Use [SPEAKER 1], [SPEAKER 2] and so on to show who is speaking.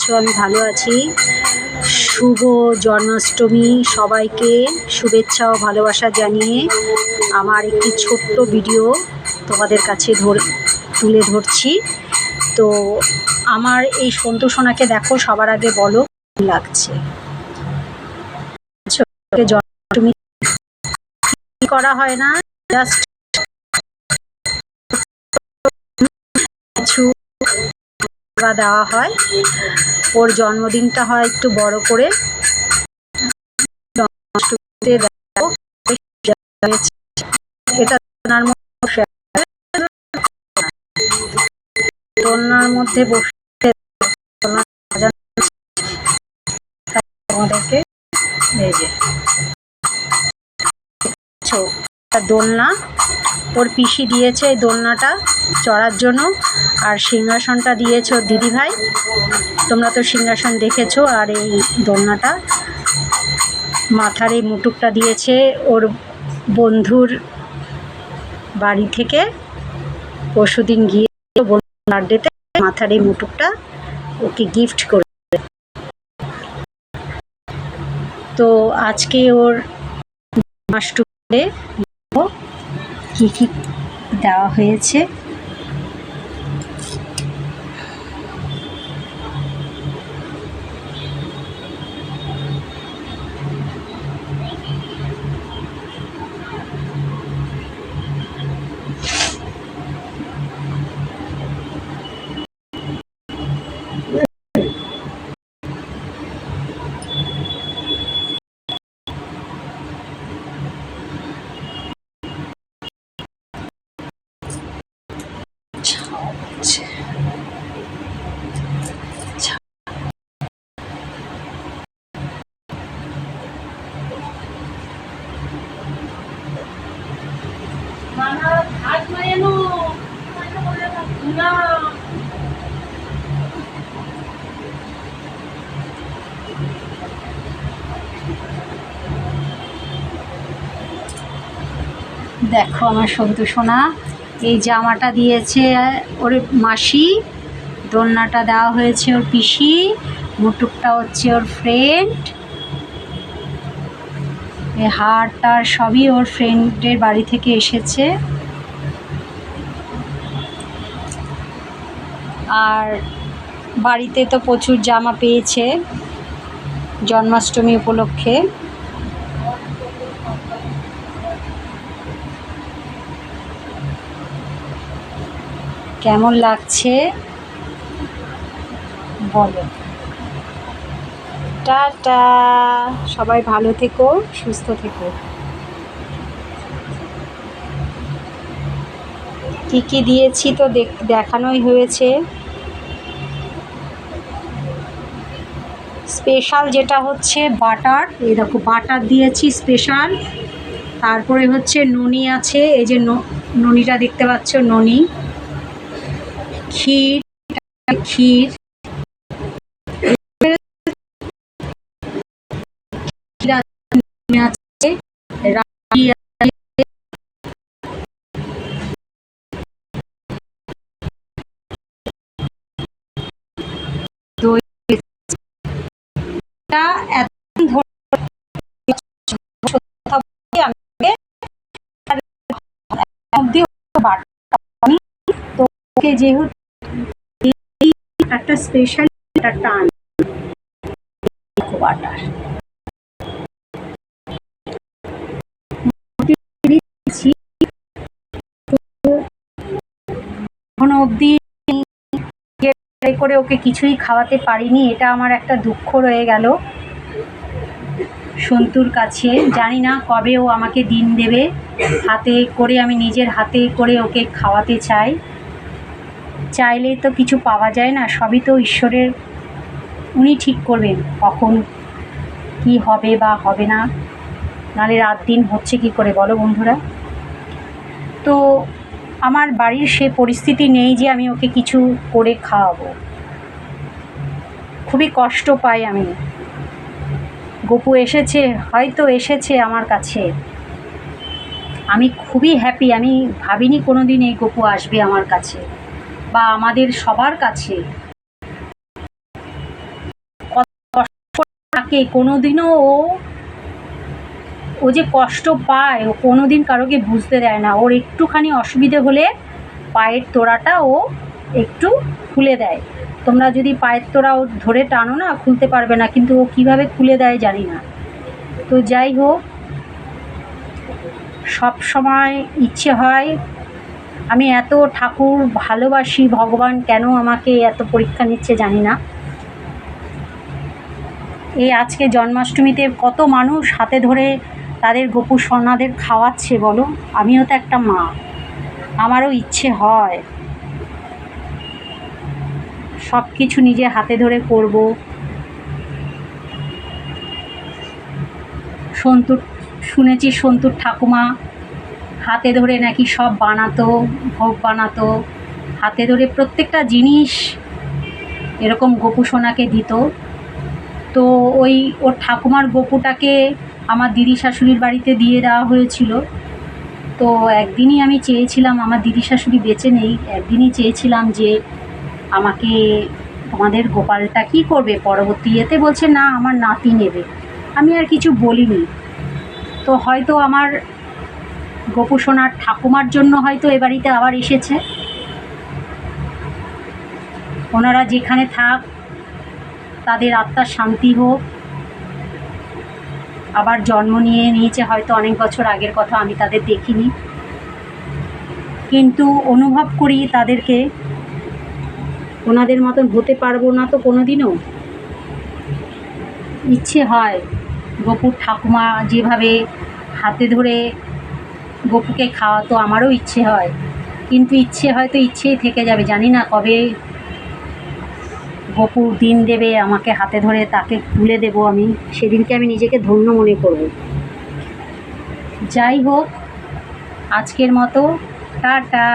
[SPEAKER 1] আছো? আমি ভালো আছি। শুভ জন্মাষ্টমী, সবাইকে শুভেচ্ছা ও ভালোবাসা জানিয়ে আমার একটি ছোট্ট ভিডিও তোমাদের কাছে তুলে ধরছি। তো আমার এই সন্তু সোনাকে দেখো, সবার আগে বলো কেমন লাগছে। জন্মাষ্টমী করা হয় না, জাস্ট কিছু দেওয়া হয়। ওর জন্মদিনটা হয় একটু বড় করে। এটা দোলনার মধ্যে বসে আমাদেরকে এই যে দোলনা ওর পিসি দিয়েছে এই দোলনাটা চড়ার জন্য, আর সিংহাসনটা দিয়েছে ওর দিদিভাই। তোমরা তো সিংহাসন দেখেছো। আর এই দোলনাটা মাথার এই মুটুকটা দিয়েছে ওর বন্ধুর বাড়ি থেকে। পরশুদিন গিয়ে বার্থডেতে মাথার এই মুটুকটা ওকে গিফট করে। তো আজকে ওর জন্মাষ্টমীতে কি কি দেওয়া হয়েছে দেখো আমার সন্তু সোনা এই জামাটা দিয়েছে ওর মাসি, দোলনাটা দেওয়া হয়েছে ওর পিসি, মুটুকটা হচ্ছে ওর ফ্রেন্ড, এই হারটা সবই ওর ফ্রেন্ডের বাড়ি থেকে এসেছে। আর বাড়িতে তো প্রচুর জামা পেয়েছে জন্মাষ্টমী উপলক্ষে। কেমন লাগছে বলো। টাটা, সবাই ভালো থেকো, সুস্থ থেকো। কি কি দিয়েছি তো দেখানোই হয়েছে। স্পেশাল যেটা হচ্ছে বাটার, এই দেখো বাটার দিয়েছি স্পেশাল। তারপরে হচ্ছে ননি আছে, এই যে ননিটা দেখতে পাচ্ছ, ননি, ক্ষীর ক্ষীর আছে, রাবড়ি আছে, দই। যেহেতু একটা স্পেশাল টান বাটার এখনো অবধি করে ওকে কিছুই খাওয়াতে পারিনি, এটা আমার একটা দুঃখ রয়ে গেল সন্তুর কাছে। জানি না কবে ও আমাকে দিন দেবে, হাতে করে আমি নিজের হাতে করে ওকে খাওয়াতে চাই। চাইলেই তো কিছু পাওয়া যায় না, সবই তো ঈশ্বরের, উনি ঠিক করবেন কখন কি হবে বা হবে না, নাহলে রাত দিন হচ্ছে কি করে বলো বন্ধুরা। তো আমার বাড়ির সে পরিস্থিতি নেই যে আমি ওকে কিছু করে খাওয়াবো, খুবই কষ্ট পাই আমি। গপু এসেছে, হয়তো এসেছে আমার কাছে, আমি খুবই হ্যাপি। আমি ভাবিনি কোনো দিন এই গপু আসবে আমার কাছে বা আমাদের সবার কাছে। থাকে কোনোদিনও ও যে কষ্ট পায় ও কোনোদিন কারোকে বুঝতে দেয় না। ওর একটুখানি অসুবিধে হলে পায়ের তোড়াটা ও একটু খুলে দেয়। তোমরা যদি পায়ের তোড়া ও ধরে টানো না, খুলতে পারবে না, কিন্তু ও কীভাবে খুলে দেয় জানি না। তো যাই হোক, সব সময় ইচ্ছে হয়, আমি এত ঠাকুর ভালোবাসি, ভগবান কেন আমাকে এত পরীক্ষা নিচ্ছে জানি না। এই আজকে জন্মাষ্টমীতে কত মানুষ হাতে ধরে তাদের গোপু সোনাদের খাওয়াচ্ছে বলো। আমিও তো একটা মা, আমারও ইচ্ছে হয় সব কিছু নিজে হাতে ধরে করব। শুনেছি সন্তুর ঠাকুমা হাতে ধরে নাকি সব বানাতো, ভোগ বানাতো, হাতে ধরে প্রত্যেকটা জিনিস এরকম গোপু সোনাকে দিত। তো ওর ঠাকুমার গোপুটাকে আমার দিদি শাশুড়ির বাড়িতে দিয়ে দেওয়া হয়েছিল। তো একদিনই আমি চেয়েছিলাম, আমার দিদি শাশুড়ি বেঁচে নেই, একদিনই চেয়েছিলাম যে আমাকে তোমাদের গোপালটা কী করবে, পরবর্তী ইয়েতে বলছে না আমার নাতি নেবে। আমি আর কিছু বলিনি। তো হয়তো আমার গোপু সোনার ঠাকুমার জন্য হয়তো এ বাড়িতে আবার এসেছে। ওনারা যেখানে থাক তাদের আত্মার শান্তি হোক। আবার জন্ম নিয়েছে হয়তো অনেক বছর আগের কথা, আমি তাদের দেখিনি, কিন্তু অনুভব করি তাদেরকে। ওনাদের মতন হতে পারবো না তো কোনোদিনও। ইচ্ছে হয় গোপুর ঠাকুমা যেভাবে হাতে ধরে গোপুকে খাওয়াতো, আমারও ইচ্ছে হয়, কিন্তু ইচ্ছে হয়তো ইচ্ছেই থেকে যাবে। জানি না কবে গোপুর দিন দেবে আমাকে হাতে ধরে তাকে তুলে দেব আমি, সেদিনকে আমি নিজেকে ধন্য মনে করব। যাই হোক, আজকের মতো টাটা।